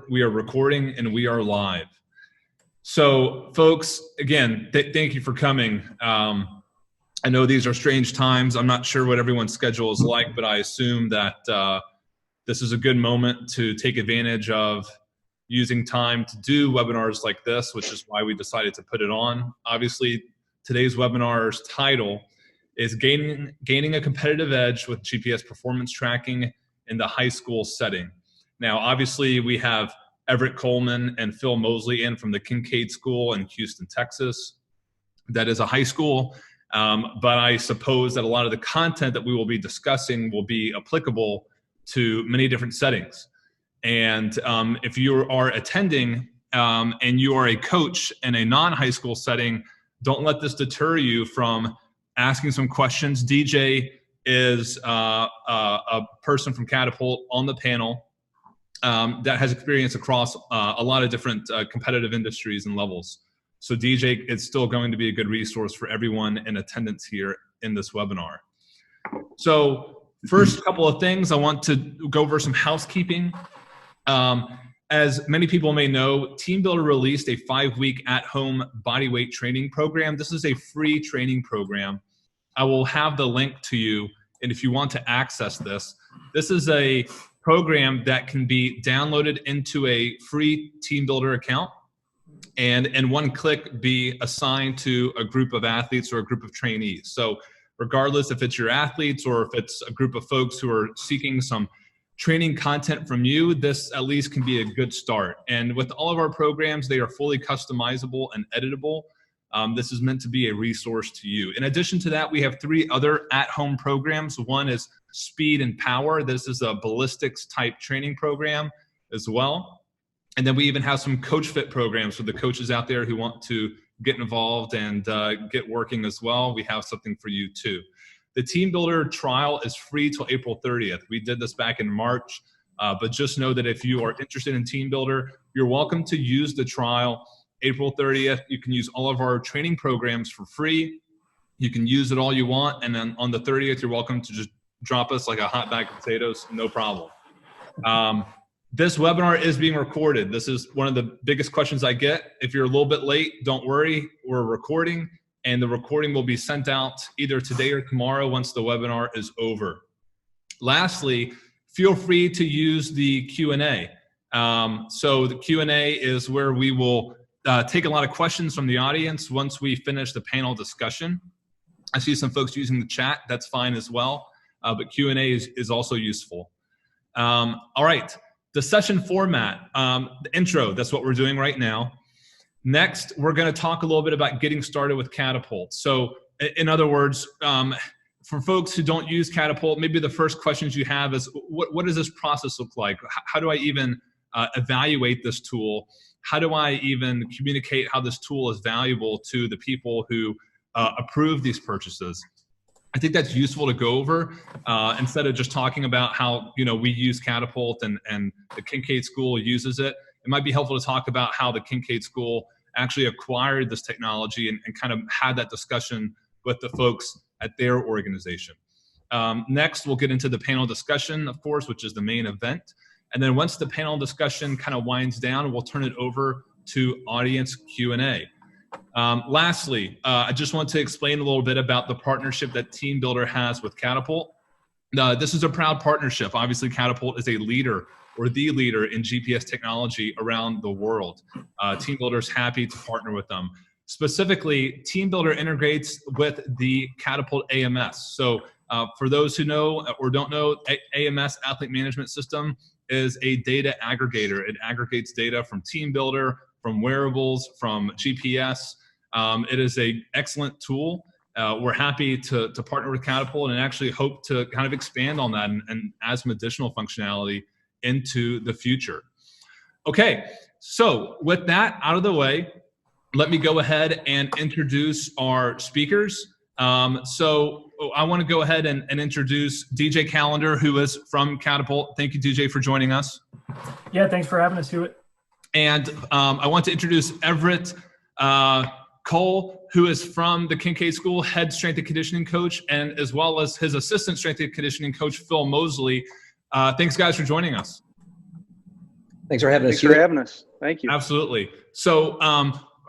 We are recording and we are live. So folks, again, thank you for coming. I know these are strange times. I'm not sure what everyone's schedule is like, but I assume that this is a good moment to take advantage of using time to do webinars like this, which is why we decided to put it on. Obviously, today's webinar's title is Gaining a Competitive Edge with GPS Performance Tracking in the High School Setting. Now, obviously, we have Everett Coleman and Phil Mosley in from the Kincaid School in Houston, Texas. That is a high school, but I suppose that a lot of the content that we will be discussing will be applicable to many different settings. And if you are attending and you are a coach in a non-high school setting, don't let this deter you from asking some questions. DJ is a person from Catapult on the panel that has experience across a lot of different competitive industries and levels. So DJ is still going to be a good resource for everyone in attendance here in this webinar. So first couple of things, I want to go over some housekeeping. As many people may know, TeamBuildr released a 5-week at-home bodyweight training program. This is a free training program. I will have the link to you, and if you want to access this, this is a program that can be downloaded into a free TeamBuildr account and in one click be assigned to a group of athletes or a group of trainees. So regardless if it's your athletes or if it's a group of folks who are seeking some training content from you, this at least can be a good start. And with all of our programs, they are fully customizable and editable. This is meant to be a resource to you. In addition to that, we have 3 other at-home programs. One is Speed and Power. This is a ballistics type training program as well. And then we even have some coach fit programs for the coaches out there who want to get involved and get working as well. We have something for you too. The TeamBuildr trial is free till April 30th. We did this back in March, but just know that if you are interested in TeamBuildr, you're welcome to use the trial. April 30th, you can use all of our training programs for free. You can use it all you want, and then on the 30th, you're welcome to just drop us like a hot bag of potatoes, no problem. This webinar is being recorded. This is one of the biggest questions I get. If you're a little bit late, don't worry, we're recording, and the recording will be sent out either today or tomorrow once the webinar is over. Lastly, feel free to use the Q&A. So the Q&A is where we will take a lot of questions from the audience once we finish the panel discussion. I see some folks using the chat. That's fine as well, but Q&A is also useful. All right, the session format, the intro, that's what we're doing right now. Next, we're going to talk a little bit about getting started with Catapult. So in other words, for folks who don't use Catapult, maybe the first questions you have is, what does this process look like? How do I even evaluate this tool? How do I even communicate how this tool is valuable to the people who approve these purchases? I think that's useful to go over instead of just talking about how we use Catapult and the Kincaid School uses it. It might be helpful to talk about how the Kincaid School actually acquired this technology and kind of had that discussion with the folks at their organization. Next, we'll get into the panel discussion, of course, which is the main event. And then once the panel discussion kind of winds down, we'll turn it over to audience Q&A. Lastly, I just want to explain a little bit about the partnership that TeamBuildr has with Catapult. This is a proud partnership. Obviously, Catapult is a leader or the leader in GPS technology around the world. TeamBuildr is happy to partner with them. Specifically, TeamBuildr integrates with the Catapult AMS. So for those who know or don't know, AMS, Athlete Management System, is a data aggregator. It aggregates data from TeamBuildr, from wearables, from GPS. It is an excellent tool. We're happy to partner with Catapult and actually hope to kind of expand on that and add some additional functionality into the future. Okay, so with that out of the way, let me go ahead and introduce our speakers. So I want to go ahead and introduce dj.callender, who is from Catapult. Thank you, DJ, for joining us. Yeah, thanks for having us, Hewitt. And I want to introduce Everett Cole, who is from the Kincaid School, head strength and conditioning coach, and as well as his assistant strength and conditioning coach, Phil Mosley. Thanks, guys, for joining us. Thanks for having us. Thanks for having us. Thank you. Absolutely. So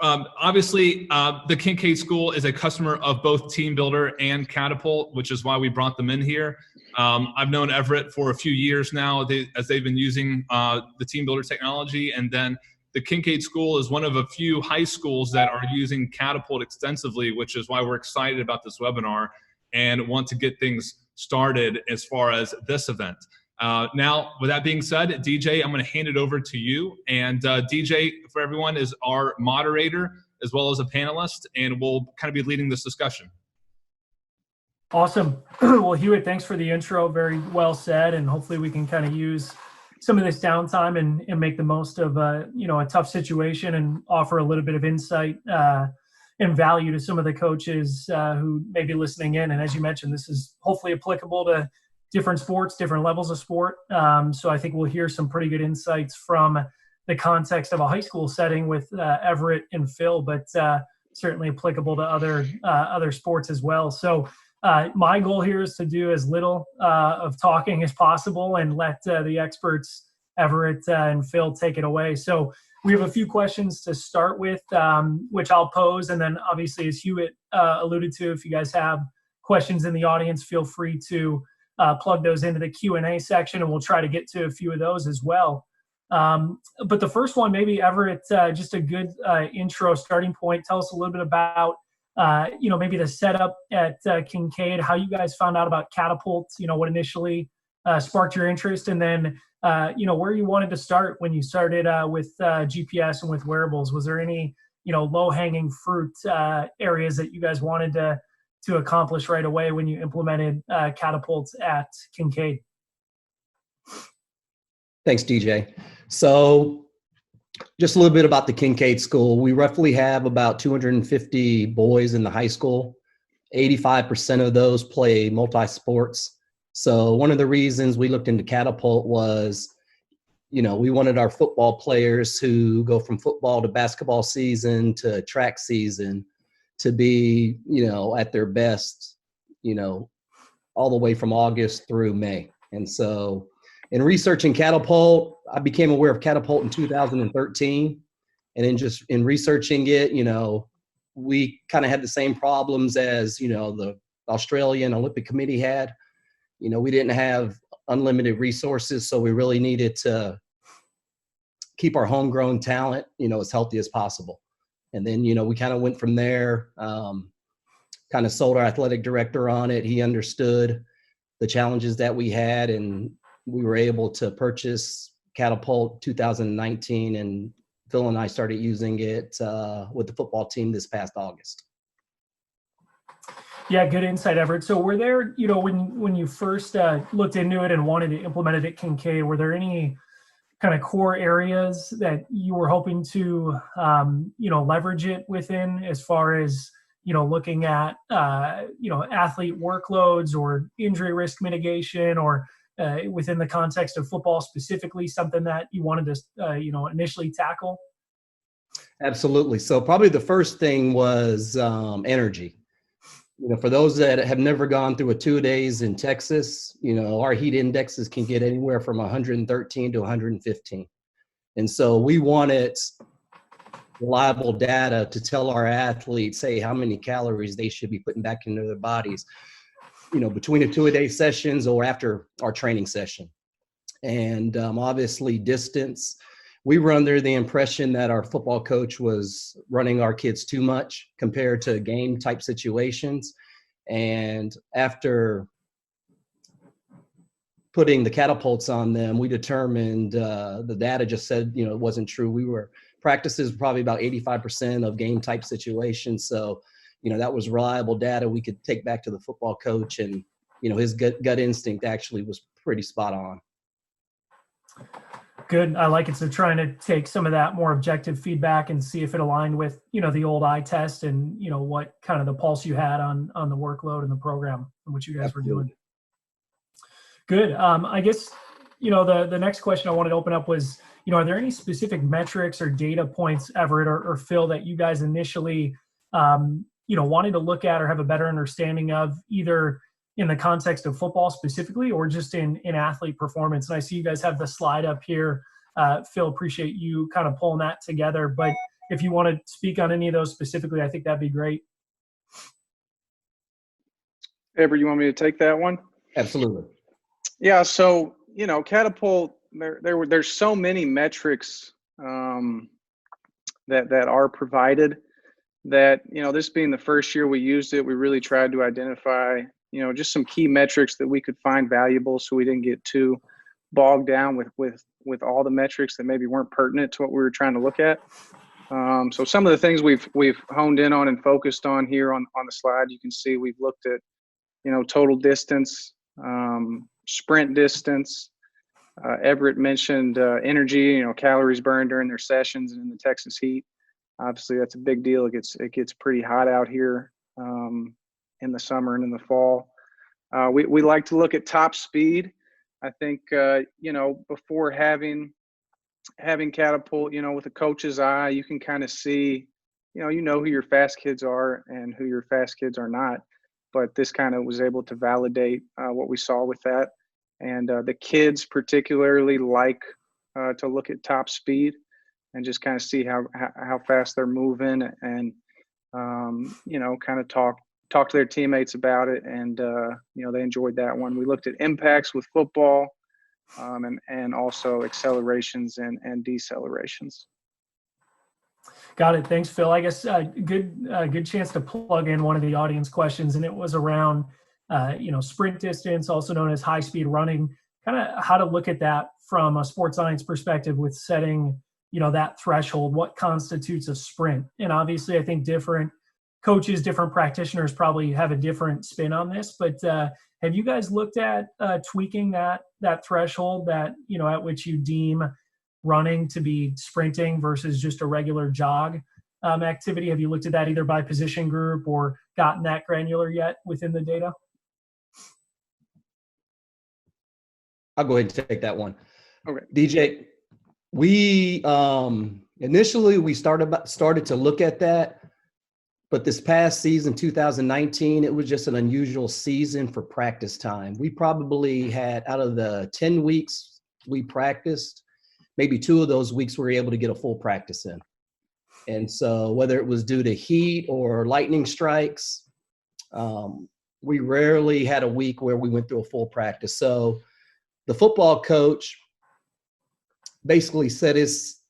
obviously, the Kincaid School is a customer of both Team Builder and Catapult, which is why we brought them in here. I've known Everett for a few years now as they've been using the Team Builder technology. And then the Kincaid School is one of a few high schools that are using Catapult extensively, which is why we're excited about this webinar and want to get things started as far as this event. Now, with that being said, DJ, I'm going to hand it over to you. And DJ, for everyone, is our moderator as well as a panelist, and we'll kind of be leading this discussion. Awesome. Well, Hewitt, thanks for the intro. Very well said. And hopefully we can kind of use some of this downtime and make the most of a tough situation and offer a little bit of insight and value to some of the coaches who may be listening in. And as you mentioned, this is hopefully applicable to different sports, different levels of sport. So I think we'll hear some pretty good insights from the context of a high school setting with Everett and Phil, but certainly applicable to other sports as well. So my goal here is to do as little of talking as possible and let the experts, Everett and Phil, take it away. So we have a few questions to start with, which I'll pose. And then obviously, as Hewitt alluded to, if you guys have questions in the audience, feel free to plug those into the Q&A section, and we'll try to get to a few of those as well. But the first one, maybe Everett, just a good intro starting point. Tell us a little bit about maybe the setup at Kincaid, how you guys found out about Catapult, what initially sparked your interest, and then, where you wanted to start when you started with GPS and with wearables. Was there any, low-hanging fruit areas that you guys wanted to accomplish right away when you implemented Catapult at Kincaid? Thanks, DJ. So just a little bit about the Kincaid School. We roughly have about 250 boys in the high school. 85% of those play multi-sports. So one of the reasons we looked into Catapult was, we wanted our football players who go from football to basketball season to track season to be, at their best, all the way from August through May. And so in researching Catapult, I became aware of Catapult in 2013. And then just in researching it, we kind of had the same problems as, the Australian Olympic Committee had. We didn't have unlimited resources, so we really needed to keep our homegrown talent, as healthy as possible. And then, we kind of went from there, kind of sold our athletic director on it. He understood the challenges that we had, and we were able to purchase Catapult 2019, and Phil and I started using it with the football team this past August. Yeah, good insight, Everett. So were there, when you first looked into it and wanted to implement it at Kincaid, were there any kind of core areas that you were hoping to, leverage it within, as far as, looking at, athlete workloads or injury risk mitigation, or within the context of football specifically, something that you wanted to, initially tackle? Absolutely. So probably the first thing was energy. For those that have never gone through a 2 days in Texas, our heat indexes can get anywhere from 113 to 115. And so we wanted reliable data to tell our athletes, hey, how many calories they should be putting back into their bodies, between the 2-a-day sessions or after our training session. And obviously distance. We were under the impression that our football coach was running our kids too much compared to game type situations. And after putting the catapults on them, we determined the data just said, it wasn't true. Practices probably about 85% of game type situations. So, that was reliable data we could take back to the football coach, and, his gut instinct actually was pretty spot on. Good. I like it. So trying to take some of that more objective feedback and see if it aligned with, the old eye test and, what kind of the pulse you had on the workload and the program and what you guys were doing. Good. I guess, the next question I wanted to open up was, are there any specific metrics or data points, Everett or Phil, that you guys initially, wanted to look at or have a better understanding of, either in the context of football specifically or just in athlete performance? And I see you guys have the slide up here Phil, appreciate you kind of pulling that together. But if you want to speak on any of those specifically, I think that'd be great. Everett, you want me to take that one? Absolutely. Yeah. So, Catapult, there's so many metrics that are provided that, this being the first year we used it, we really tried to identify, just some key metrics that we could find valuable, so we didn't get too bogged down with all the metrics that maybe weren't pertinent to what we were trying to look at. So some of the things we've honed in on and focused on here on the slide, you can see we've looked at, total distance, sprint distance. Everett mentioned energy, calories burned during their sessions and in the Texas heat. Obviously, that's a big deal. It gets pretty hot out here in the summer and in the fall. We like to look at top speed. I think before having Catapult, with a coach's eye, you can kind of see, who your fast kids are and who your fast kids are not. But this kind of was able to validate what we saw with that. And the kids particularly like to look at top speed and just kind of see how fast they're moving, and kind of talk to their teammates about it. And they enjoyed that one. We looked at impacts with football, and also accelerations and decelerations. Got it. Thanks, Phil. I guess good chance to plug in one of the audience questions, and it was around sprint distance, also known as high speed running, kind of how to look at that from a sports science perspective with setting, that threshold. What constitutes a sprint? And obviously, I think different coaches, different practitioners probably have a different spin on this. But have you guys looked at tweaking that threshold that at which you deem running to be sprinting versus just a regular jog activity? Have you looked at that either by position group or gotten that granular yet within the data? I'll go ahead and take that one. Okay. DJ, we initially started to look at that, but this past season, 2019, it was just an unusual season for practice time. We probably had, out of the 10 weeks we practiced, maybe 2 of those weeks we were able to get a full practice in. And so whether it was due to heat or lightning strikes, we rarely had a week where we went through a full practice. So the football coach basically set his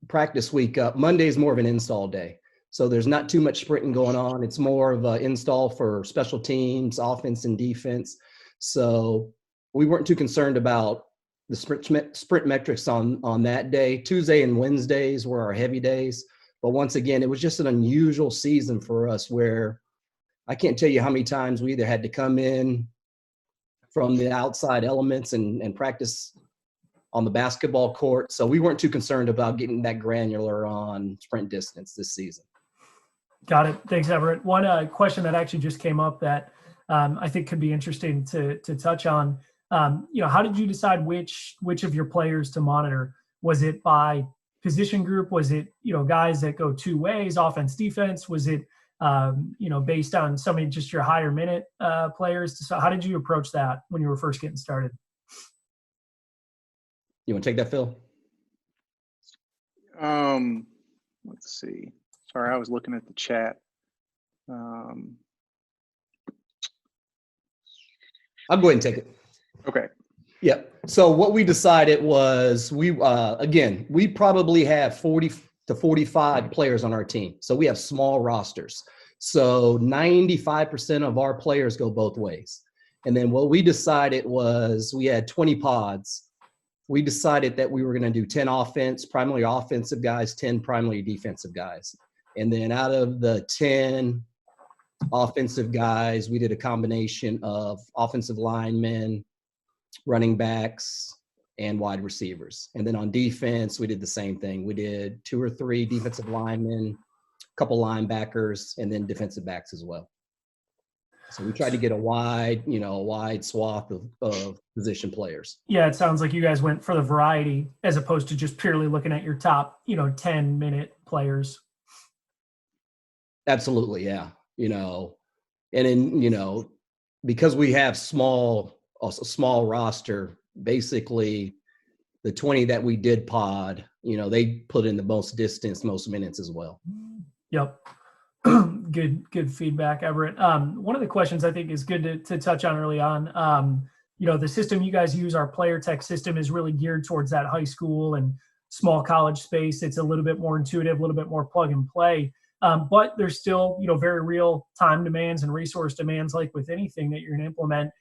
practice week up. Monday is more of an install day. So there's not too much sprinting going on. It's more of an install for special teams, offense and defense. So we weren't too concerned about the sprint metrics on that day. Tuesday and Wednesdays were our heavy days. But once again, it was just an unusual season for us where I can't tell you how many times we either had to come in from the outside elements and practice on the basketball court. So we weren't too concerned about getting that granular on sprint distance this season. Got it. Thanks, Everett. One question that actually just came up that I think could be interesting to touch on. How did you decide which of your players to monitor? Was it by position group? Was it, guys that go 2 ways, offense, defense? Was it, based on somebody, just your higher minute players? So how did you approach that when you were first getting started? You want to take that, Phil? Let's see. Sorry, I was looking at the chat. I'll go ahead and take it. Okay. Yeah. So what we decided was we probably have 40 to 45 players on our team. So we have small rosters. So 95% of our players go both ways. And then what we decided was we had 20 pods. We decided that we were going to do 10 primarily offensive guys, 10 primarily defensive guys. And then out of the 10 offensive guys, we did a combination of offensive linemen, running backs, and wide receivers. And then on defense, we did the same thing. We did 2 or 3 defensive linemen, a couple linebackers, and then defensive backs as well. So we tried to get a wide swath of position players. Yeah, it sounds like you guys went for the variety as opposed to just purely looking at your top, 10-minute players. Absolutely, yeah. And then, because we have a small roster, basically the 20 that we did pod, they put in the most distance, most minutes as well. Yep. Good feedback, Everett. One of the questions I think is good to touch on early on, the system you guys use, our player tech system, is really geared towards that high school and small college space. It's a little bit more intuitive, a little bit more plug and play. But there's still, very real time demands and resource demands like with anything that you're going to implement.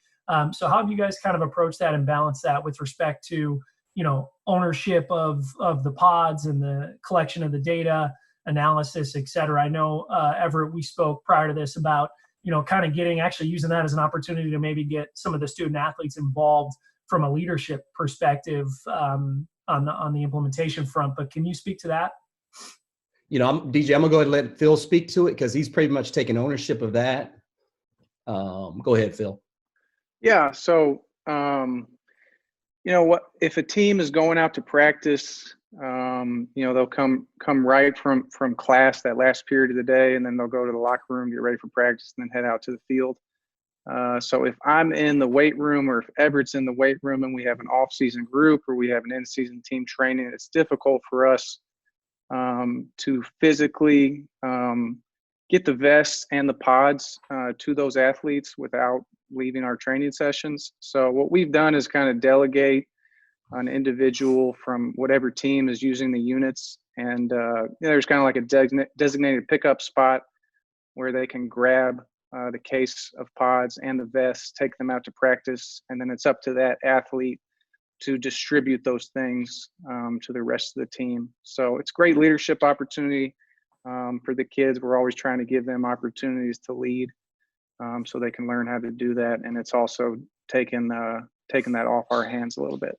So how have you guys kind of approached that and balanced that with respect to, ownership of the pods and the collection of the data, analysis, et cetera? I know, Everett, we spoke prior to this about, kind of actually using that as an opportunity to maybe get some of the student athletes involved from a leadership perspective on the implementation front. But can you speak to that? DJ, I'm gonna go ahead and let Phil speak to it because he's pretty much taken ownership of that. Go ahead, Phil. Yeah. So, what if a team is going out to practice? They'll come right from class that last period of the day, and then they'll go to the locker room, get ready for practice, and then head out to the field. So if I'm in the weight room, or if Everett's in the weight room, and we have an off-season group or we have an in-season team training, it's difficult for us to physically get the vests and the pods to those athletes without leaving our training sessions. So what we've done is kind of delegate an individual from whatever team is using the units, and there's kind of like a designated pickup spot where they can grab the case of pods and the vests, take them out to practice, and then it's up to that athlete to distribute those things to the rest of the team. So it's great leadership opportunity for the kids. We're always trying to give them opportunities to lead so they can learn how to do that. And it's also taken that off our hands a little bit.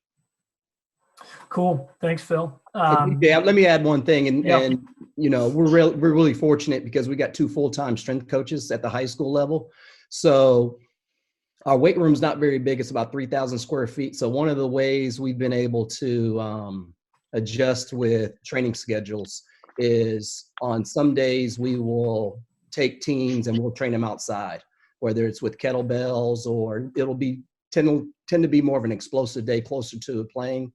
Cool. Thanks, Phil. Yeah, let me add one thing. And Yep. we're really fortunate because we got 2 full-time strength coaches at the high school level. So our weight room's not very big. It's about 3,000 square feet. So one of the ways we've been able to adjust with training schedules is on some days we will take teams and we'll train them outside, whether it's with kettlebells or it'll be tend to be more of an explosive day closer to playing.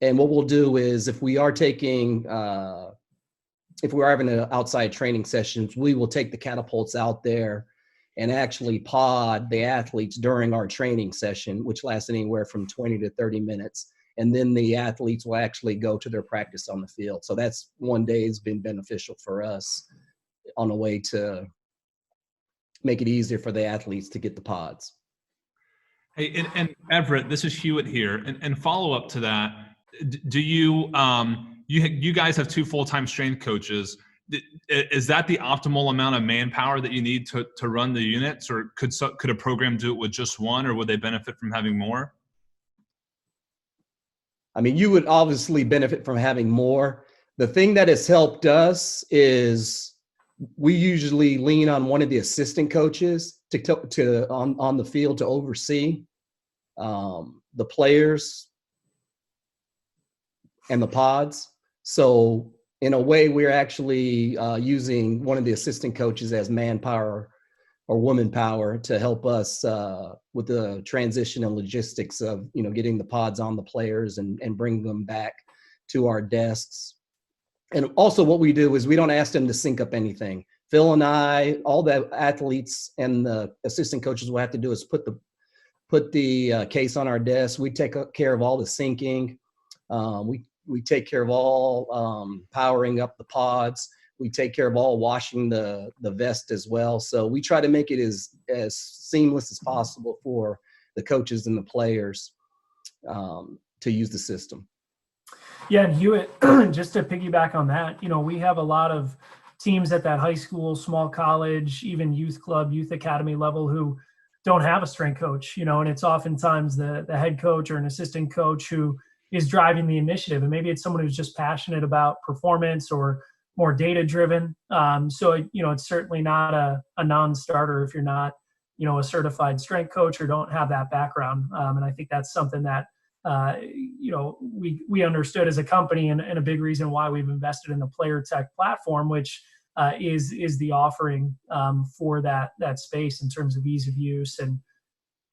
And what we'll do is if we are having an outside training sessions, we will take the catapults out there and actually pod the athletes during our training session, which lasts anywhere from 20 to 30 minutes. And then the athletes will actually go to their practice on the field. So that's one day has been beneficial for us on a way to make it easier for the athletes to get the pods. Hey, and Everett, this is Hewitt here. And follow up to that, do you guys have 2 full-time strength coaches? Is that the optimal amount of manpower that you need to run the units, or could a program do it with just one, or would they benefit from having more? I mean, you would obviously benefit from having more. The thing that has helped us is we usually lean on one of the assistant coaches on the field to oversee the players and the pods. So in a way, we're actually using one of the assistant coaches as manpower or woman power to help us with the transition and logistics of, getting the pods on the players and bring them back to our desks. And also what we do is we don't ask them to sync up anything. Phil and I, all the athletes and the assistant coaches will have to do is put the case on our desk. We take care of all the syncing. We take care of all powering up the pods. We take care of all washing the vest as well. So we try to make it as seamless as possible for the coaches and the players to use the system. Yeah, and Hewitt, just to piggyback on that, we have a lot of teams at that high school, small college, even youth club, youth academy level who don't have a strength coach, and it's oftentimes the head coach or an assistant coach who is driving the initiative. And maybe it's someone who's just passionate about performance or more data driven. So, it's certainly not a non-starter if you're not, a certified strength coach or don't have that background. And I think that's something that, we understood as a company, and a big reason why we've invested in the player tech platform, which is the offering for that space in terms of ease of use and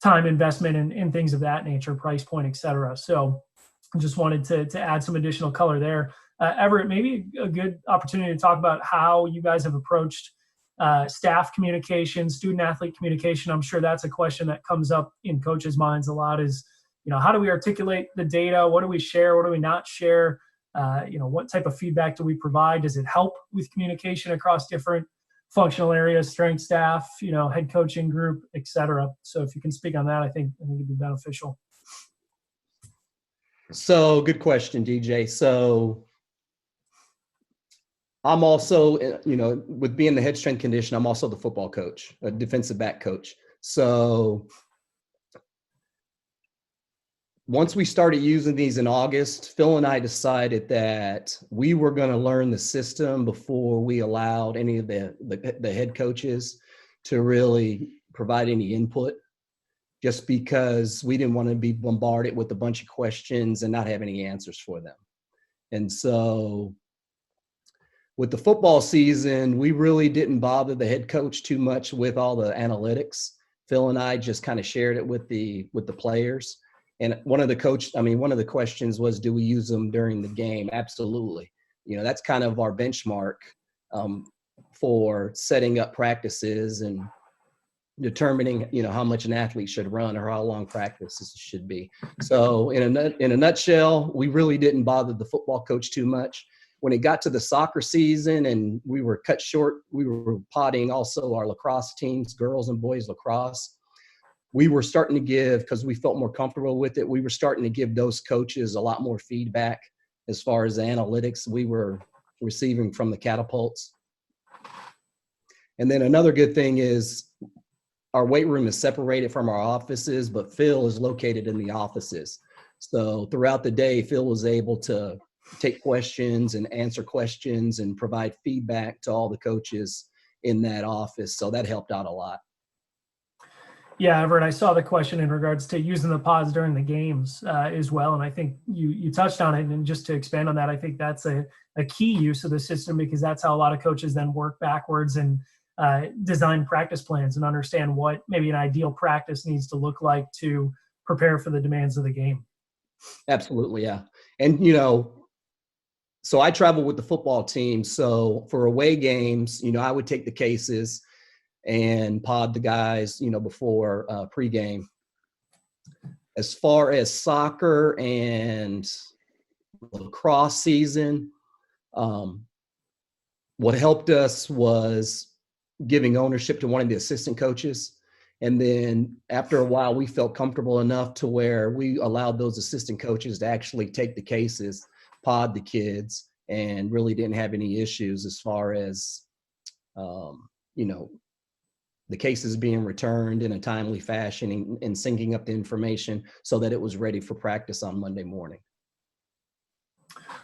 time investment and things of that nature, price point, et cetera. So I just wanted to add some additional color there. Everett, maybe a good opportunity to talk about how you guys have approached staff communication, student athlete communication. I'm sure that's a question that comes up in coaches' minds a lot is, how do we articulate the data? What do we share? What do we not share? What type of feedback do we provide? Does it help with communication across different functional areas, strength staff, head coaching group, et cetera? So if you can speak on that, I think it'd be beneficial. So good question, DJ. So I'm also, with being the head strength condition, I'm also the football coach, a defensive back coach. So once we started using these in August, Phil and I decided that we were going to learn the system before we allowed any of the head coaches to really provide any input, just because we didn't want to be bombarded with a bunch of questions and not have any answers for them. And so with the football season, we really didn't bother the head coach too much with all the analytics. Phil and I just kind of shared it with the players. And one of the questions was, do we use them during the game? Absolutely. That's kind of our benchmark for setting up practices and determining, how much an athlete should run or how long practices should be. So in a nutshell, we really didn't bother the football coach too much. When it got to the soccer season and we were cut short, we were potting also our lacrosse teams, girls and boys lacrosse. We were starting to give, because we felt more comfortable with it, we were starting to give those coaches a lot more feedback as far as the analytics we were receiving from the Catapults. And then another good thing is our weight room is separated from our offices, but Phil is located in the offices. So throughout the day, Phil was able to take questions and answer questions and provide feedback to all the coaches in that office. So that helped out a lot. Yeah, Everett, I saw the question in regards to using the pods during the games as well. And I think you touched on it. And just to expand on that, I think that's a key use of the system, because that's how a lot of coaches then work backwards and design practice plans and understand what maybe an ideal practice needs to look like to prepare for the demands of the game. Absolutely, yeah. And, so I travel with the football team. So for away games, I would take the cases and pod the guys, before pregame. As far as soccer and lacrosse season, what helped us was giving ownership to one of the assistant coaches. And then after a while, we felt comfortable enough to where we allowed those assistant coaches to actually take the cases, pod the kids, and really didn't have any issues as far as, the cases being returned in a timely fashion and syncing up the information so that it was ready for practice on Monday morning.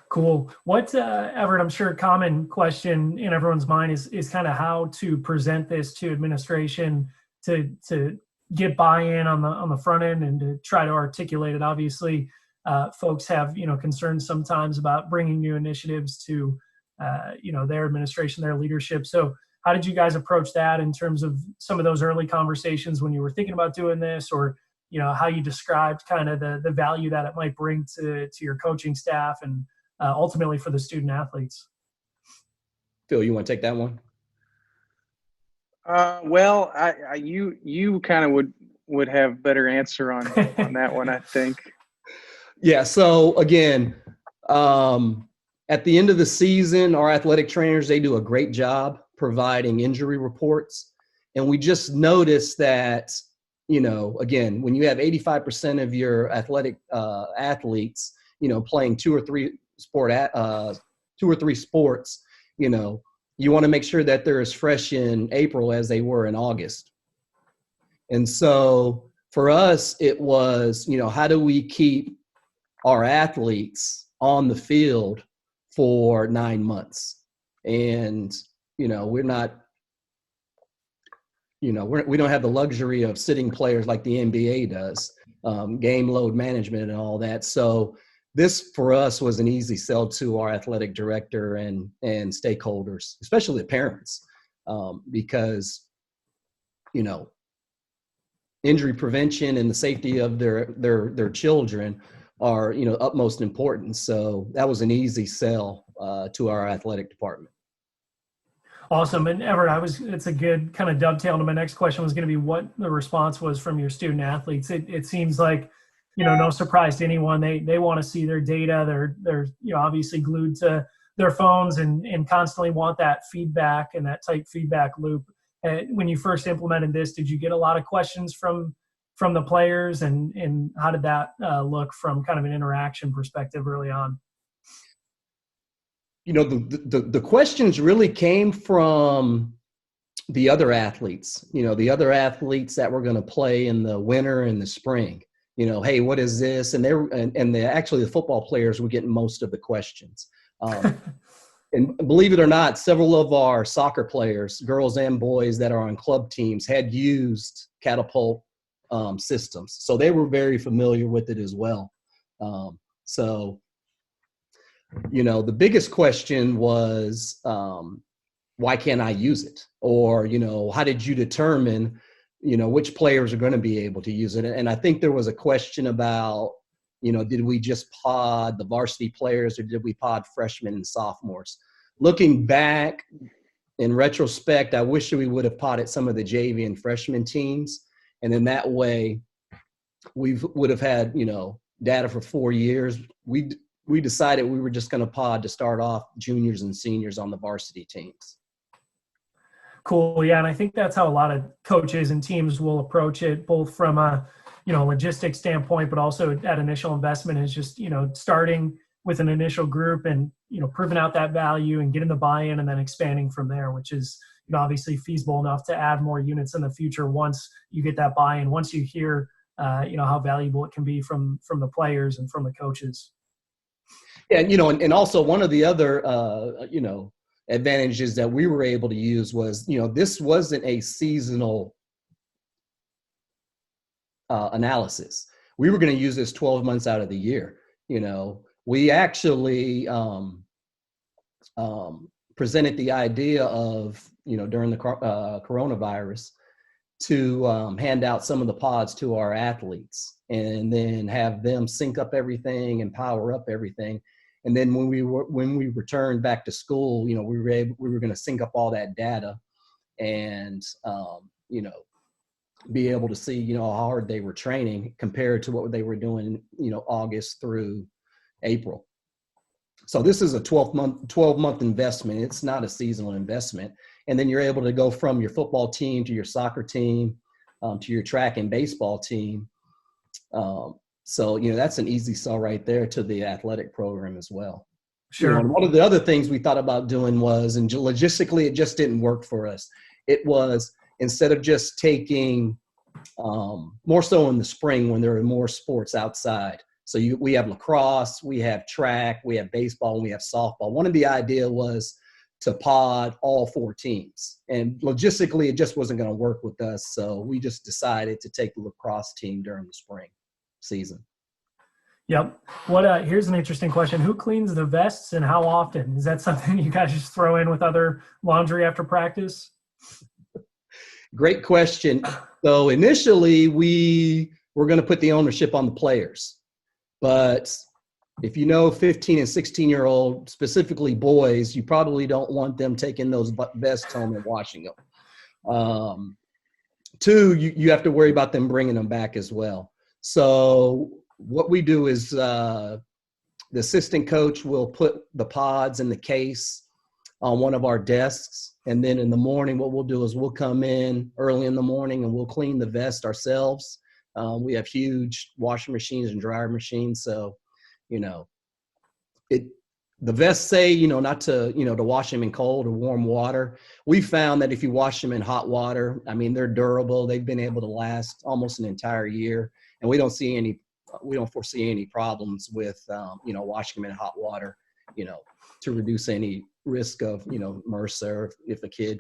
Cool. What, Everett, I'm sure a common question in everyone's mind is kind of how to present this to administration to get buy-in on the front end and to try to articulate it. Obviously, folks have, concerns sometimes about bringing new initiatives to, their administration, their leadership. So how did you guys approach that in terms of some of those early conversations when you were thinking about doing this, or, how you described kind of the value that it might bring to your coaching staff and ultimately for the student athletes? Phil, you want to take that one? Well, you kind of would have better answer on that one, I think. Yeah. So again, at the end of the season, our athletic trainers, they do a great job providing injury reports. And we just noticed that, again, when you have 85% of your athletic athletes, playing two or three sports, you want to make sure that they're as fresh in April as they were in August. And so for us, it was, how do we keep our athletes on the field for 9 months? And, we're not, we don't have the luxury of sitting players like the NBA does, game load management and all that. So this for us was an easy sell to our athletic director and stakeholders, especially the parents, because, injury prevention and the safety of their children are, utmost importance. So that was an easy sell to our athletic department. Awesome. And Everett, it's a good kind of dovetail to my next question was going to be what the response was from your student athletes. It seems like, no surprise to anyone. They want to see their data. They're obviously glued to their phones and constantly want that feedback and that tight feedback loop. When you first implemented this, did you get a lot of questions from the players, and how did that look from kind of an interaction perspective early on? The questions really came from the other athletes, the other athletes that were going to play in the winter and the spring. Hey, what is this? And actually the football players were getting most of the questions. And believe it or not, several of our soccer players, girls and boys that are on club teams, had used Catapult systems. So they were very familiar with it as well. The biggest question was, why can't I use it? Or, how did you determine, which players are going to be able to use it? And I think there was a question about, did we just pod the varsity players or did we pod freshmen and sophomores? Looking back in retrospect, I wish we would have podded some of the JV and freshman teams. And then that way we would have had, data for 4 years. We decided we were just going to pod to start off juniors and seniors on the varsity teams. Cool. Yeah. And I think that's how a lot of coaches and teams will approach it, both from a, logistics standpoint, but also that initial investment is just, starting with an initial group and, proving out that value and getting the buy-in and then expanding from there, which is, obviously feasible enough to add more units in the future once you get that buy-in, once you hear, how valuable it can be from the players and from the coaches. Yeah, and also one of the other, advantages that we were able to use was, this wasn't a seasonal analysis. We were going to use this 12 months out of the year. We actually presented the idea of, during the coronavirus to hand out some of the pods to our athletes and then have them sync up everything and power up everything. And then when we returned back to school, we were going to sync up all that data and, be able to see, how hard they were training compared to what they were doing, August through April. So this is a 12-month investment. It's not a seasonal investment. And then you're able to go from your football team to your soccer team, to your track and baseball team. So, that's an easy sell right there to the athletic program as well. Sure. And one of the other things we thought about doing was, and logistically, it just didn't work for us. It was, instead of just taking more so in the spring when there are more sports outside. So we have lacrosse, we have track, we have baseball, and we have softball. One of the idea was to pod all 4 teams. And logistically, it just wasn't going to work with us. So we just decided to take the lacrosse team during the spring season. Yep. Here's an interesting question. Who cleans the vests and how often? Is that something you guys just throw in with other laundry after practice? Great question. So initially we were going to put the ownership on the players, but if 15 and 16-year-old, specifically boys, you probably don't want them taking those vests home and washing them. 2, you have to worry about them bringing them back as well. So what we do is the assistant coach will put the pods in the case on one of our desks. And then in the morning, what we'll do is we'll come in early in the morning and we'll clean the vest ourselves. We have huge washing machines and dryer machines. So, the vests say, not to, to wash them in cold or warm water. We found that if you wash them in hot water, they're durable. They've been able to last almost an entire year. And we don't foresee any problems with, washing them in hot water, to reduce any risk of, MRSA if a kid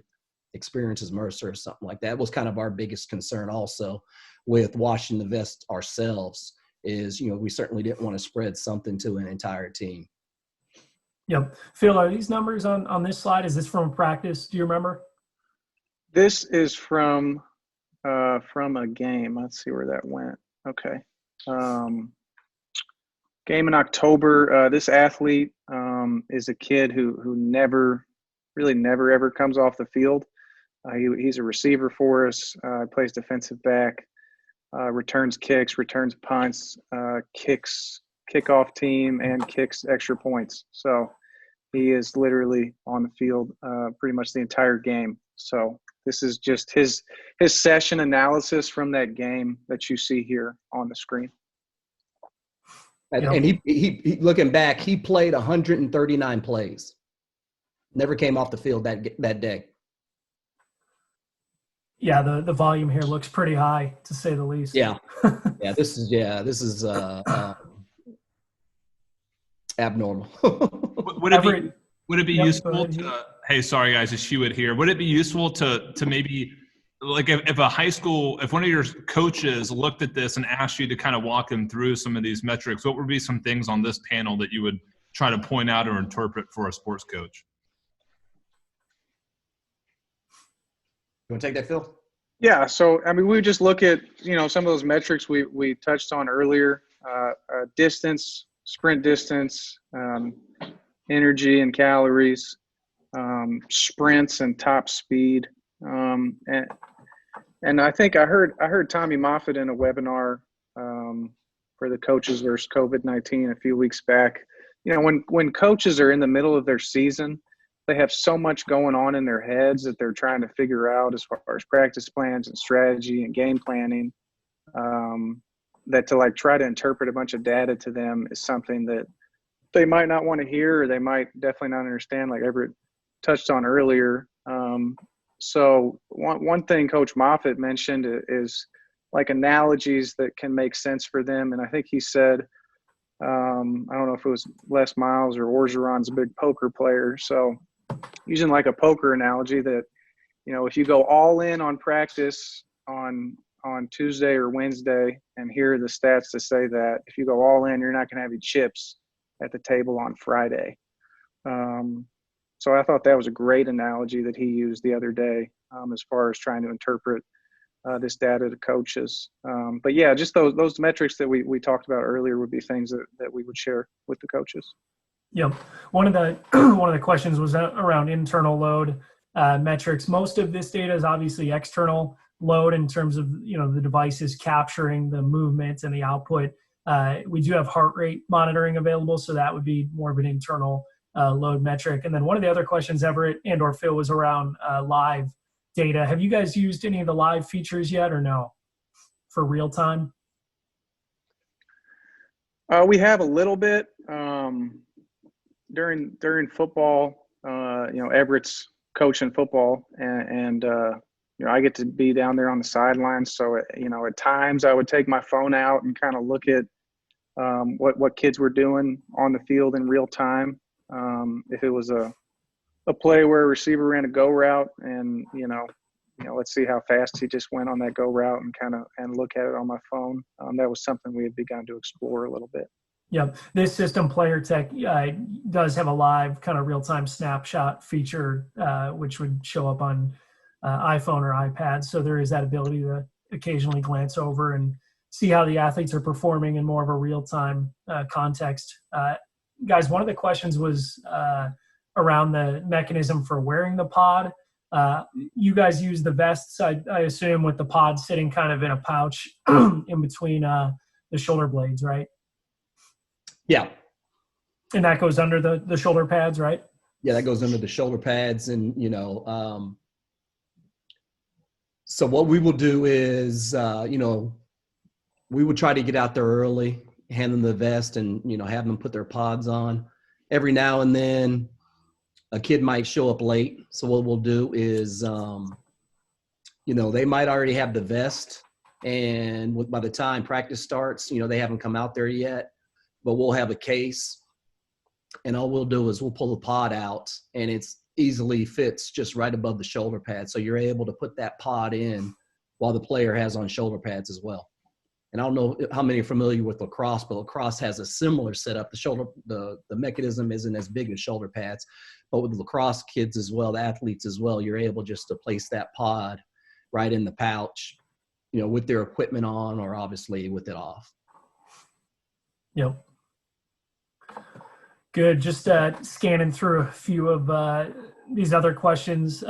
experiences MRSA or something like that. Was kind of our biggest concern also with washing the vest ourselves is, we certainly didn't want to spread something to an entire team. Yep. Phil, are these numbers on this slide? Is this from practice? Do you remember? This is from from a game. Let's see where that went. Okay. Game in October. This athlete is a kid who never ever comes off the field. He's a receiver for us. Plays defensive back. Returns kicks, returns punts, kicks kickoff team, and kicks extra points. So he is literally on the field pretty much the entire game. So this is just his session analysis from that game that you see here on the screen. And he looking back, he played 139 plays. Never came off the field that day. Yeah, the volume here looks pretty high, to say the least. Yeah, This is abnormal. Would it be useful to? Hey, sorry guys, it's Hewitt here. Would it be useful to maybe, like, if a high school, if one of your coaches looked at this and asked you to kind of walk them through some of these metrics, what would be some things on this panel that you would try to point out or interpret for a sports coach? You want to take that, Phil? Yeah. So, I mean, we just look at, some of those metrics we touched on earlier, distance, sprint distance, energy and calories, sprints and top speed. And I think I heard Tommy Moffitt in a webinar for the coaches versus COVID-19 a few weeks back. When coaches are in the middle of their season, they have so much going on in their heads that they're trying to figure out as far as practice plans and strategy and game planning, that to try to interpret a bunch of data to them is something that they might not want to hear, or they might definitely not understand, like Everett touched on earlier. So one thing Coach Moffitt mentioned is like analogies that can make sense for them. And I think he said, I don't know if it was Les Miles or Orgeron's a big poker player. So using like a poker analogy that, if you go all in on practice on Tuesday or Wednesday, and here are the stats to say that if you go all in, you're not going to have any chips at the table on Friday. So I thought that was a great analogy that he used the other day as far as trying to interpret this data to coaches. But yeah, just those metrics that we talked about earlier would be things that we would share with the coaches. Yep. One of the questions was around internal load metrics. Most of this data is obviously external load in terms of, the devices capturing the movements and the output. We do have heart rate monitoring available, so that would be more of an internal load metric. And then one of the other questions, Everett and or Phil, was around live data. Have you guys used any of the live features yet, or no, for real time? We have a little bit during football. Everett's coaching football, and I get to be down there on the sidelines. So at times I would take my phone out and kind of look at what kids were doing on the field in real time. If it was a play where a receiver ran a go route, and let's see how fast he just went on that go route, and look at it on my phone. That was something we had begun to explore a little bit. Yeah, this system, Player Tech, does have a live kind of real-time snapshot feature, which would show up on iPhone or iPad. So there is that ability to occasionally glance over and see how the athletes are performing in more of a real-time context. Guys, one of the questions was around the mechanism for wearing the pod. You guys use the vests, I assume, with the pod sitting kind of in a pouch in between the shoulder blades, right? Yeah. And that goes under the shoulder pads, right? Yeah, that goes under the shoulder pads. And, so what we will do is, we would try to get out there early, hand them the vest, and, have them put their pods on. Every now and then a kid might show up late. So what we'll do is, they might already have the vest, and by the time practice starts, they haven't come out there yet, but we'll have a case, and all we'll do is we'll pull the pod out, and it's easily fits just right above the shoulder pad. So you're able to put that pod in while the player has on shoulder pads as well. And I don't know how many are familiar with lacrosse, but lacrosse has a similar setup. The mechanism isn't as big as shoulder pads, but with lacrosse kids as well, the athletes as well, you're able just to place that pod right in the pouch with their equipment on or obviously with it off. Yep. Good. Just scanning through a few of these other questions.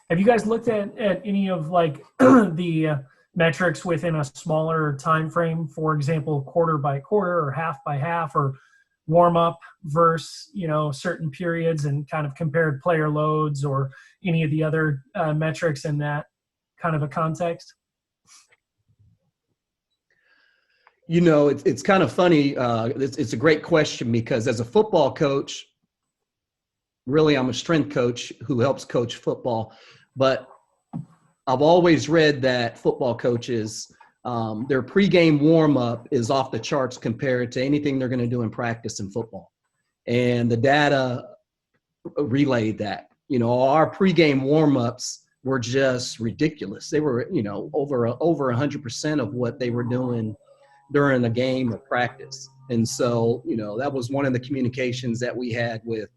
Have you guys looked at any of like the metrics within a smaller time frame? For example, quarter by quarter or half by half, or warm up versus certain periods, and kind of compared player loads or any of the other metrics in that kind of a context? It's kind of funny. It's a great question, because as a football coach, really I'm a strength coach who helps coach football, but I've always read that football coaches, their pregame warm-up is off the charts compared to anything they're going to do in practice in football. And the data relayed that. Our pregame warm-ups were just ridiculous. They were, over 100% of what they were doing during a game or practice. And so, that was one of the communications that we had with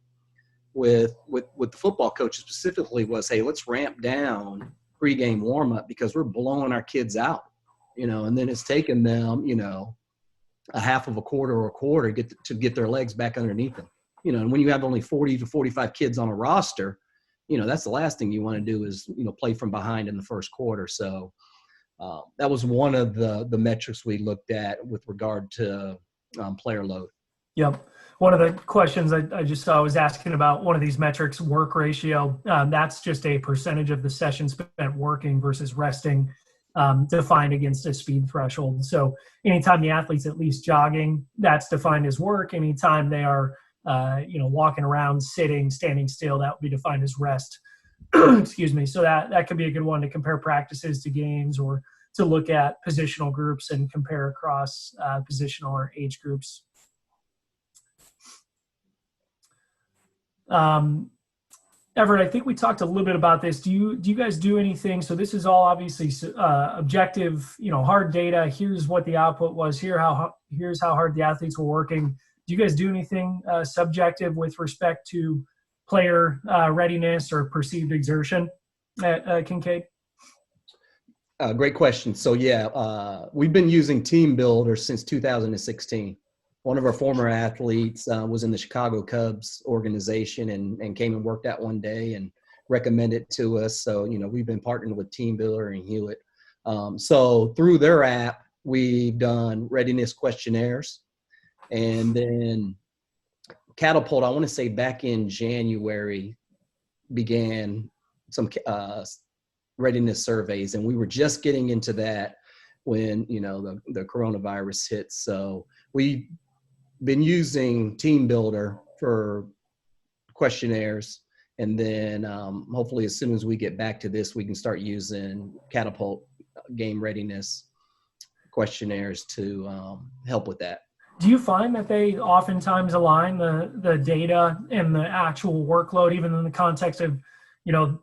the football coaches specifically was, hey, let's ramp down pregame warm-up because we're blowing our kids out, and then it's taken them, a half of a quarter or a quarter to get their legs back underneath them. And when you have only 40 to 45 kids on a roster, that's the last thing you want to do is, play from behind in the first quarter. So that was one of the metrics we looked at with regard to player load. Yep. One of the questions I just saw was asking about one of these metrics, work ratio. That's just a percentage of the session spent working versus resting, defined against a speed threshold. So anytime the athlete's at least jogging, that's defined as work. Anytime they are, walking around, sitting, standing still, that would be defined as rest. Excuse me. So that could be a good one to compare practices to games, or to look at positional groups and compare across positional or age groups. Everett, I think we talked a little bit about this. Do you guys do anything? So this is all obviously objective, hard data. Here's what the output was. Here's how hard the athletes were working. Do you guys do anything subjective with respect to player readiness or perceived exertion at Kincaid? Great question. So we've been using Team Builder since 2016. One of our former athletes was in the Chicago Cubs organization and came and worked out one day and recommended it to us. So, we've been partnering with Team Builder and Hewitt. So through their app, we've done readiness questionnaires. And then Catapult, I want to say back in January, began some readiness surveys. And we were just getting into that when, the coronavirus hit. So we been using Team Builder for questionnaires, and then hopefully as soon as we get back to this, we can start using Catapult game readiness questionnaires to help with that. Do you find that they oftentimes align the data and the actual workload, even in the context of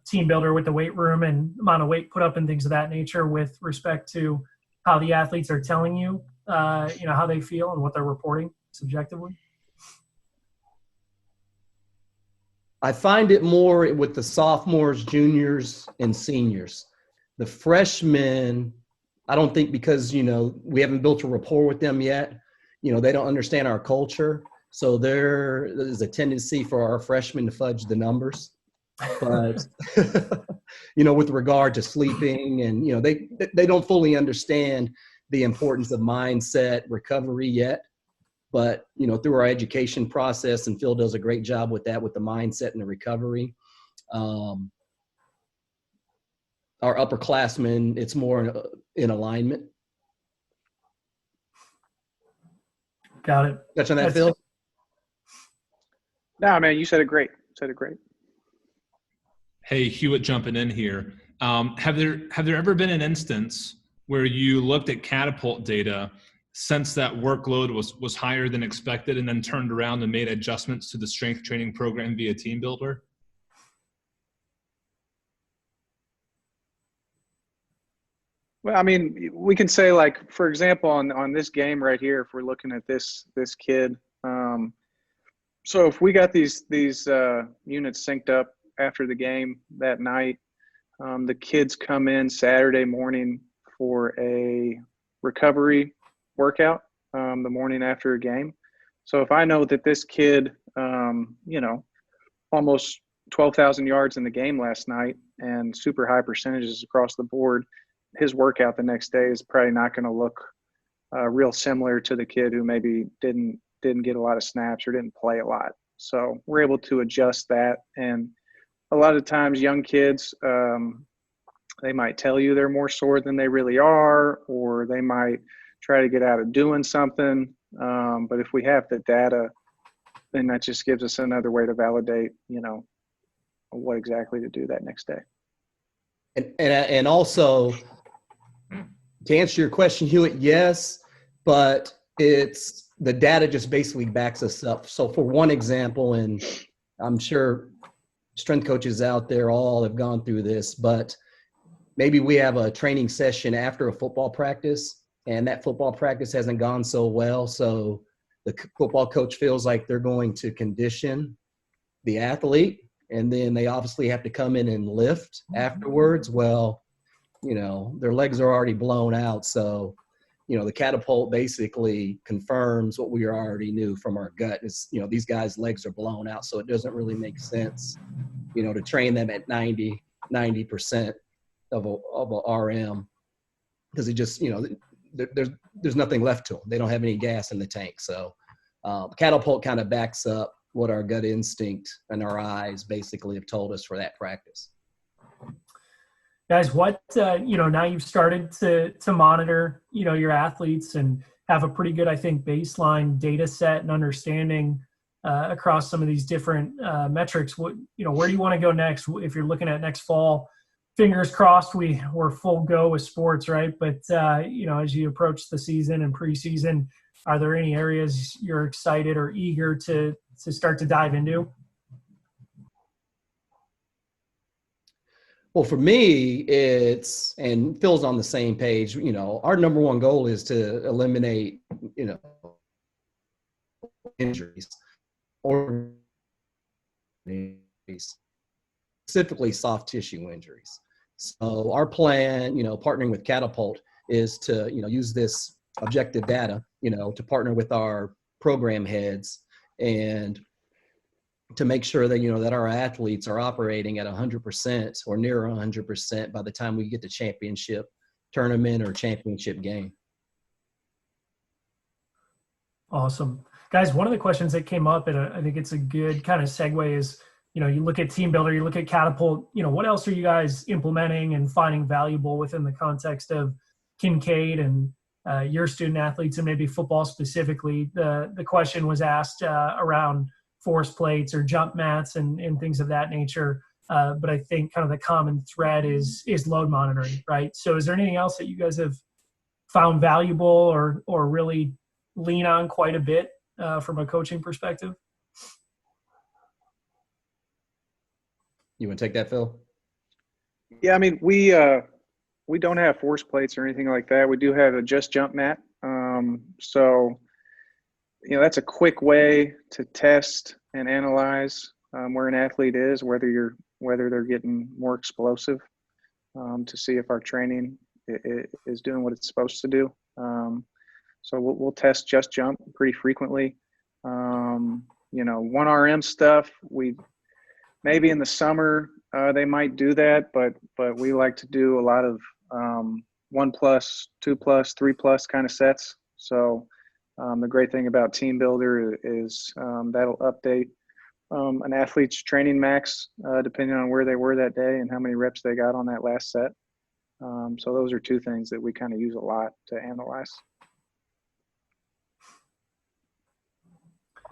Team Builder with the weight room and amount of weight put up and things of that nature, with respect to how the athletes are telling you how they feel and what they're reporting subjectively? I find it more with the sophomores, juniors, and seniors. The freshmen, I don't think, because, we haven't built a rapport with them yet. They don't understand our culture. So there is a tendency for our freshmen to fudge the numbers. But, with regard to sleeping and, they don't fully understand the importance of mindset recovery yet. But, through our education process, and Phil does a great job with that, with the mindset and the recovery. Our upperclassmen, it's more in alignment. Got it. Touch on that, Phil? No, man, you said it great. Hey, Hewitt jumping in here. Have there ever been an instance where you looked at Catapult data, since that workload was higher than expected, and then turned around and made adjustments to the strength training program via Team Builder? Well, I mean, we can say, like, for example, on this game right here, if we're looking at this kid, so if we got these units synced up after the game that night, the kids come in Saturday morning for a recovery workout the morning after a game. So if I know that this kid, almost 12,000 yards in the game last night and super high percentages across the board, his workout the next day is probably not going to look real similar to the kid who maybe didn't get a lot of snaps or didn't play a lot. So we're able to adjust that. And a lot of times young kids, they might tell you they're more sore than they really are, or they might try to get out of doing something. But if we have the data, then that just gives us another way to validate, what exactly to do that next day. And also, to answer your question, Hewitt, yes, but it's the data just basically backs us up. So for one example, and I'm sure strength coaches out there all have gone through this, but maybe we have a training session after a football practice, and that football practice hasn't gone so well. So the football coach feels like they're going to condition the athlete, and then they obviously have to come in and lift afterwards. Well, their legs are already blown out. So, the Catapult basically confirms what we already knew from our gut is, these guys' legs are blown out. So it doesn't really make sense, to train them at 90% of a RM, because it just, there's nothing left to them. They don't have any gas in the tank. So Catapult kind of backs up what our gut instinct and our eyes basically have told us for that practice. Guys, what, now you've started to monitor, your athletes and have a pretty good, I think, baseline data set and understanding across some of these different metrics. Where do you want to go next? If you're looking at next fall, fingers crossed we're full go with sports, right? But, as you approach the season and preseason, are there any areas you're excited or eager to start to dive into? Well, for me, and Phil's on the same page, our number one goal is to eliminate, injuries or specifically soft tissue injuries. So our plan, partnering with Catapult is to, use this objective data, to partner with our program heads and to make sure that, that our athletes are operating at 100% or near 100% by the time we get to championship tournament or championship game. Awesome. Guys, one of the questions that came up, and I think it's a good kind of segue, is, you look at Team Builder, you look at Catapult, what else are you guys implementing and finding valuable within the context of Kincaid and your student athletes, and maybe football specifically? The question was asked around force plates or jump mats and things of that nature. But I think kind of the common thread is load monitoring, right? So is there anything else that you guys have found valuable or really lean on quite a bit from a coaching perspective? You want to take that, Phil? Yeah, I mean, we don't have force plates or anything like that. We do have a just jump mat. So that's a quick way to test and analyze where an athlete is, whether they're getting more explosive, to see if our training is doing what it's supposed to do. So we'll test just jump pretty frequently. 1RM stuff, we maybe in the summer they might do that, but we like to do a lot of 1+, 2+, 3+ kind of sets. So the great thing about Team Builder is that'll update an athlete's training max depending on where they were that day and how many reps they got on that last set. So those are two things that we kind of use a lot to analyze.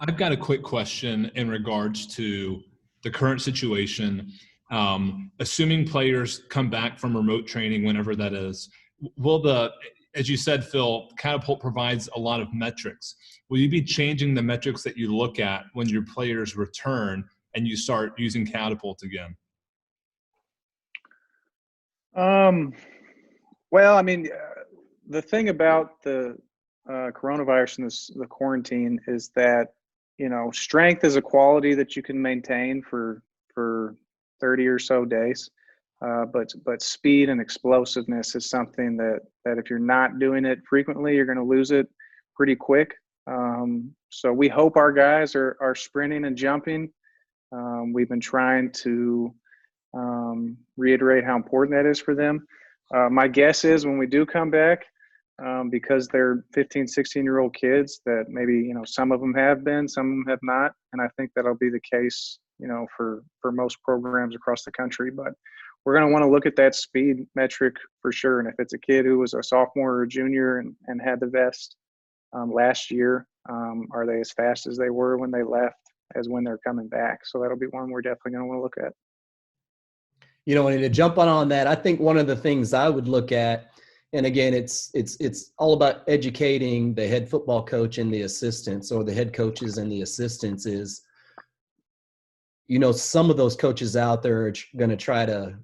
I've got a quick question in regards to the current situation. Assuming players come back from remote training, whenever that is, as you said, Phil, Catapult provides a lot of metrics. Will you be changing the metrics that you look at when your players return and you start using Catapult again? Well, I mean, the thing about the coronavirus and the quarantine is that, strength is a quality that you can maintain for 30 or so days. But speed and explosiveness is something that if you're not doing it frequently, you're going to lose it pretty quick. So we hope our guys are sprinting and jumping. We've been trying to reiterate how important that is for them. My guess is when we do come back, because they're 15, 16-year-old kids, that maybe, some of them have been, some of them have not. And I think that'll be the case, for most programs across the country. But we're going to want to look at that speed metric for sure. And if it's a kid who was a sophomore or a junior and had the vest last year, are they as fast as they were when they left as when they're coming back? So that'll be one we're definitely going to want to look at. And to jump on that, I think one of the things I would look at, and again, it's all about educating the head football coach and the assistants, or the head coaches and the assistants, is, some of those coaches out there are going to try to,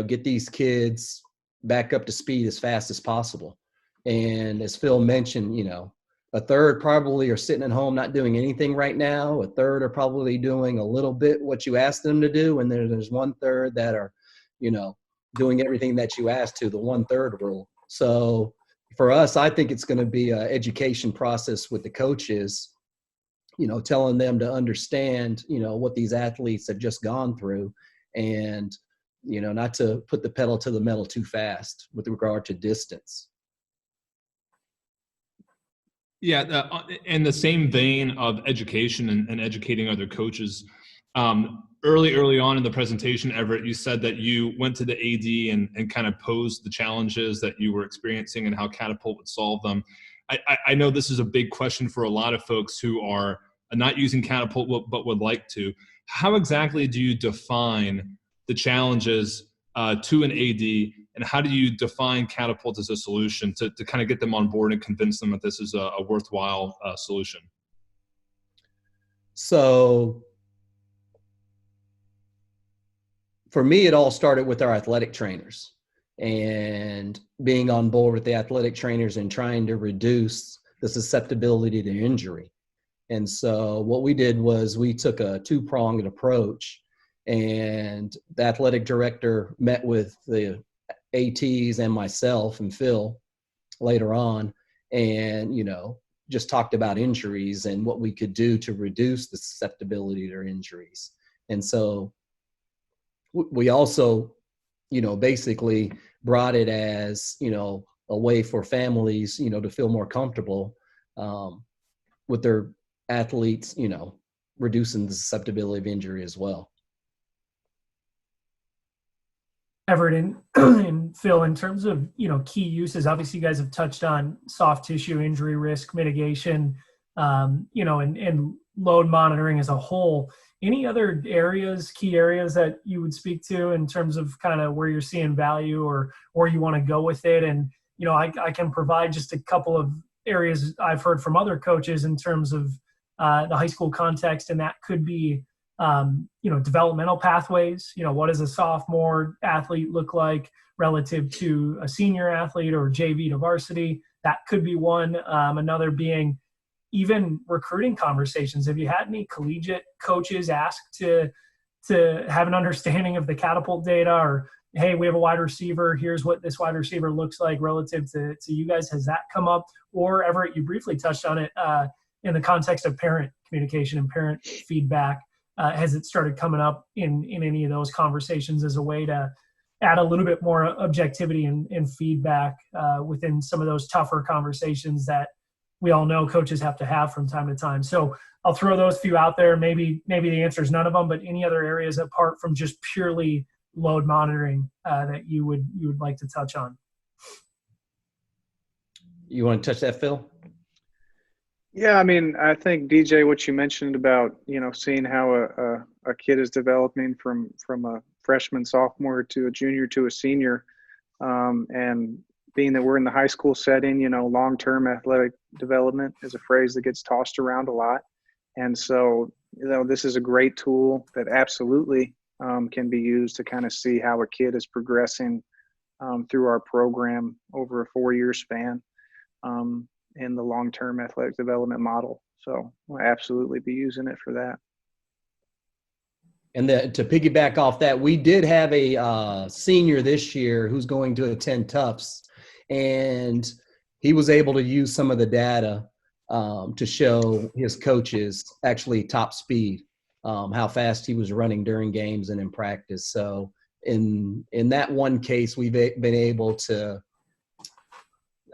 get these kids back up to speed as fast as possible. And as Phil mentioned, a third probably are sitting at home not doing anything right now. A third are probably doing a little bit what you asked them to do. And there's 1/3 that are, doing everything that you asked to, the 1/3 rule. So for us, I think it's going to be an education process with the coaches, telling them to understand, what these athletes have just gone through, and, not to put the pedal to the metal too fast with regard to distance. Yeah, in the same vein of education and educating other coaches, early on in the presentation, Everett, you said that you went to the AD and kind of posed the challenges that you were experiencing and how Catapult would solve them. I know this is a big question for a lot of folks who are not using Catapult but would like to. How exactly do you define the challenges to an AD, and how do you define Catapult as a solution to kind of get them on board and convince them that this is a worthwhile solution? So for me, it all started with our athletic trainers, and being on board with the athletic trainers and trying to reduce the susceptibility to injury. And so what we did was we took a two-pronged approach, and the athletic director met with the ATs and myself and Phil later on, and, just talked about injuries and what we could do to reduce the susceptibility to injuries. And so we also, basically brought it as, a way for families, to feel more comfortable with their athletes, reducing the susceptibility of injury as well. Everett and Phil, in terms of, key uses, obviously you guys have touched on soft tissue injury risk mitigation, and load monitoring as a whole. Any other key areas that you would speak to in terms of kind of where you're seeing value or where you want to go with it? And, I can provide just a couple of areas I've heard from other coaches in terms of the high school context, and that could be developmental pathways. What does a sophomore athlete look like relative to a senior athlete or JV to varsity? That could be one. Another being even recruiting conversations. Have you had any collegiate coaches ask to have an understanding of the Catapult data, or, hey, we have a wide receiver, here's what this wide receiver looks like relative to you guys? Has that come up? Or Everett, you briefly touched on it in the context of parent communication and parent feedback. Has it started coming up in any of those conversations as a way to add a little bit more objectivity and feedback within some of those tougher conversations that we all know coaches have to have from time to time? So I'll throw those few out there. Maybe the answer is none of them, but any other areas apart from just purely load monitoring that you would like to touch on? You want to touch that, Phil? Yeah, I think, DJ, what you mentioned about, seeing how a kid is developing from a freshman, sophomore to a junior to a senior, and being that we're in the high school setting, long-term athletic development is a phrase that gets tossed around a lot. And so, this is a great tool that absolutely can be used to kind of see how a kid is progressing through our program over a 4-year span. In the long-term athletic development model. So we'll absolutely be using it for that. And to piggyback off that, we did have a senior this year who's going to attend Tufts, and he was able to use some of the data to show his coaches actually top speed, how fast he was running during games and in practice. So in that one case, we've been able to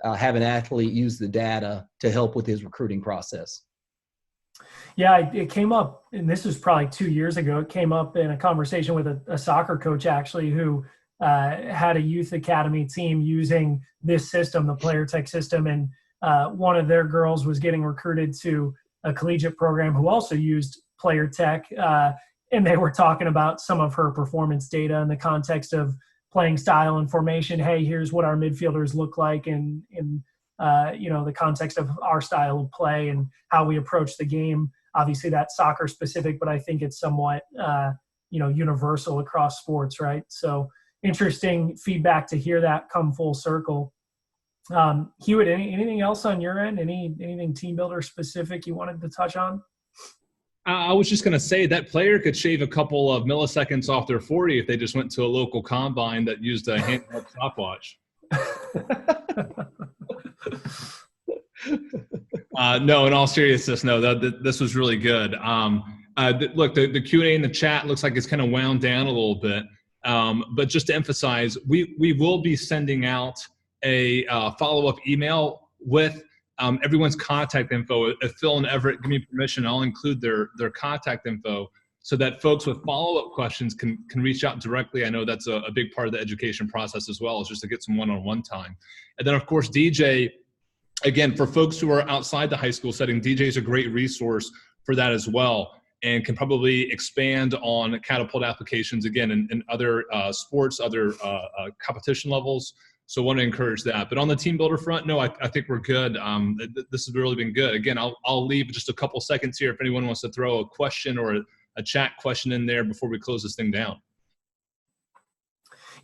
have an athlete use the data to help with his recruiting process. Yeah, it came up, and this was probably 2 years ago. It came up in a conversation with a soccer coach, actually, who had a youth academy team using this system, the player tech system. And one of their girls was getting recruited to a collegiate program who also used player tech. And they were talking about some of her performance data in the context of playing style and formation. Hey, here's what our midfielders look like in the context of our style of play and how we approach the game. Obviously that's soccer specific, but I think it's somewhat, universal across sports, right? So interesting feedback to hear that come full circle. Hewitt, anything else on your end? Anything team builder specific you wanted to touch on? I was just going to say that player could shave a couple of milliseconds off their 40 if they just went to a local combine that used a handheld stopwatch. No, in all seriousness, no, this was really good. Look, the Q&A in the chat looks like it's kind of wound down a little bit. But just to emphasize, we will be sending out a follow-up email with everyone's contact info. If Phil and Everett give me permission, I'll include their contact info so that folks with follow-up questions can reach out directly. I know that's a big part of the education process as well, is just to get some one-on-one time. And then, of course, DJ, again, for folks who are outside the high school setting, DJ is a great resource for that as well, and can probably expand on Catapult applications, again, in other sports, other competition levels. So I want to encourage that. But on the team builder front, no, I think we're good. This has really been good. Again, I'll leave just a couple seconds here if anyone wants to throw a question or a chat question in there before we close this thing down.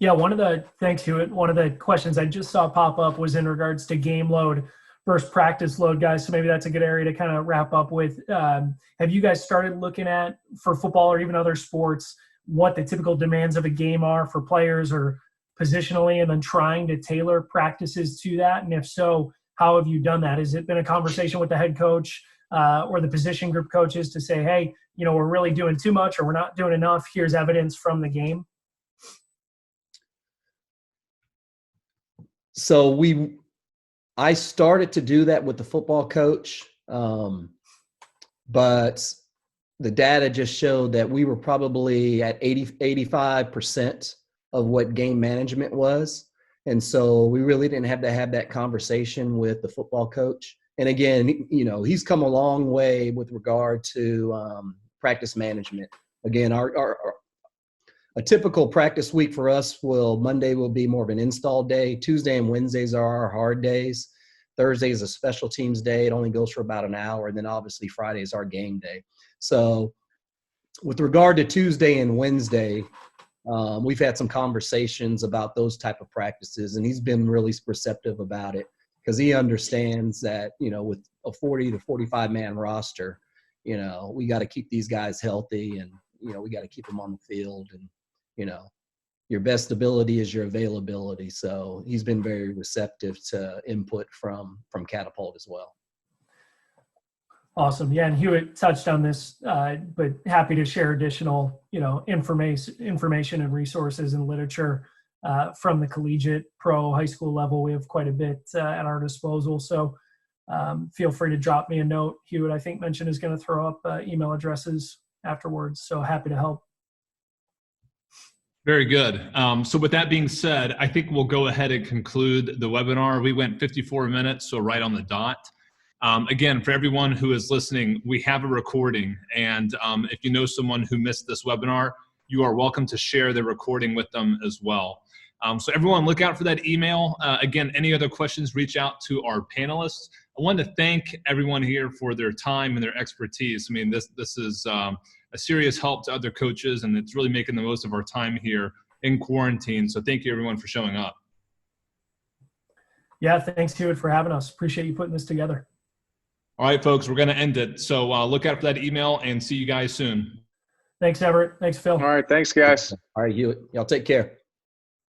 Yeah, thanks, Hewitt. One of the questions I just saw pop up was in regards to game load versus practice load, guys. So maybe that's a good area to kind of wrap up with. Have you guys started looking at, for football or even other sports, what the typical demands of a game are for players or positionally, and then trying to tailor practices to that? And if so, how have you done that? Has it been a conversation with the head coach or the position group coaches to say, hey, we're really doing too much or we're not doing enough? Here's evidence from the game. So I started to do that with the football coach, but the data just showed that we were probably at 85% of what game management was. And so we really didn't have to have that conversation with the football coach. And again, he's come a long way with regard to practice management. Again, a typical practice week for us Monday will be more of an install day. Tuesday and Wednesdays are our hard days. Thursday is a special teams day. It only goes for about an hour. And then obviously Friday is our game day. So with regard to Tuesday and Wednesday, we've had some conversations about those type of practices, and he's been really receptive about it because he understands that, with a 40 to 45 man roster, we got to keep these guys healthy, and, we got to keep them on the field, and, your best ability is your availability. So he's been very receptive to input from Catapult as well. Awesome. Yeah, and Hewitt touched on this, but happy to share additional, information and resources and literature from the collegiate, pro, high school level. We have quite a bit at our disposal. So feel free to drop me a note. Hewitt, I think, mentioned is going to throw up email addresses afterwards. So happy to help. Very good. So with that being said, I think we'll go ahead and conclude the webinar. We went 54 minutes, so right on the dot. Again, for everyone who is listening, we have a recording, and if you know someone who missed this webinar, you are welcome to share the recording with them as well. So everyone, look out for that email. Again, any other questions, reach out to our panelists. I want to thank everyone here for their time and their expertise. I mean, this is a serious help to other coaches, and it's really making the most of our time here in quarantine. So thank you, everyone, for showing up. Yeah, thanks, Hewitt, for having us. Appreciate you putting this together. All right, folks, we're going to end it. So look out for that email and see you guys soon. Thanks, Everett. Thanks, Phil. All right. Thanks, guys. All right, Hewitt. Y'all take care.